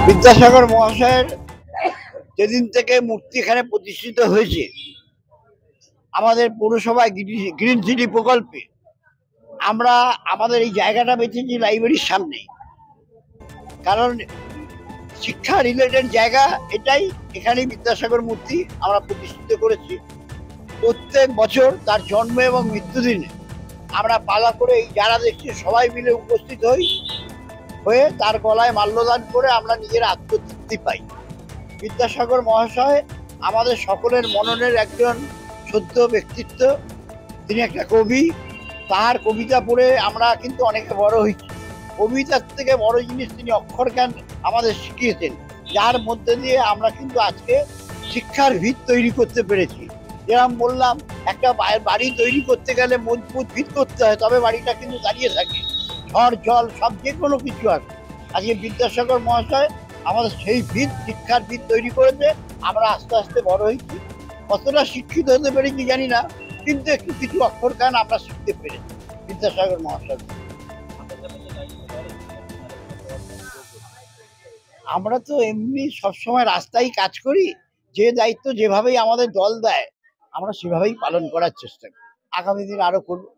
বিদ্যাসাগর মহাশয়ের যেদিন থেকে মূর্তি এখানে প্রতিষ্ঠিত হয়েছে আমাদের পৌরসভায় গ্রিন সিটি প্রকল্পে, আমরা আমাদের এই জায়গাটা বেঁচেছি লাইব্রেরির সামনে। কারণ শিক্ষা রিলেটেড জায়গা এটাই, এখানে বিদ্যাসাগর মূর্তি আমরা প্রতিষ্ঠিত করেছি। প্রত্যেক বছর তার জন্ম এবং মৃত্যুদিনে আমরা পালা করে এই যারা দেখছি সবাই মিলে উপস্থিত হয়ে তার গলায় মাল্যদান করে আমরা নিজের আত্মতৃপ্তি পাই। বিদ্যাসাগর মহাশয় আমাদের সকলের মননের একজন সদ্য ব্যক্তিত্ব। তিনি একটা কবি, তার কবিতা পড়ে আমরা কিন্তু অনেকে বড় হয়েছি। কবিতার থেকে বড় জিনিস তিনি অক্ষর জ্ঞান আমাদের শিখিয়েছেন, যার মধ্যে দিয়ে আমরা কিন্তু আজকে শিক্ষার ভিত তৈরি করতে পেরেছি। যেরকম বললাম, একটা বাড়ি তৈরি করতে গেলে মজবুত ভিত করতে হয়, তবে বাড়িটা কিন্তু দাঁড়িয়ে থাকে। ঝড় জল সব যে কোনো কিছু আছে। আজকে বিদ্যাসাগর মহাশয় আমাদের সেই ভিত, শিক্ষার ভিত তৈরি করেছে। আমরা আস্তে আস্তে বড় হয়েছি, কতটা শিক্ষিত হতে পেরেছি জানি না, কিন্তু একটু কিছু অক্ষর গান আমরা শিখতে পেরেছি বিদ্যাসাগর মহাশয়। আমরা তো এমনি সবসময় রাস্তায় কাজ করি, যে দায়িত্ব যেভাবেই আমাদের দল দেয় আমরা সেভাবেই পালন করার চেষ্টা করি। আগামী দিন আরো করবো।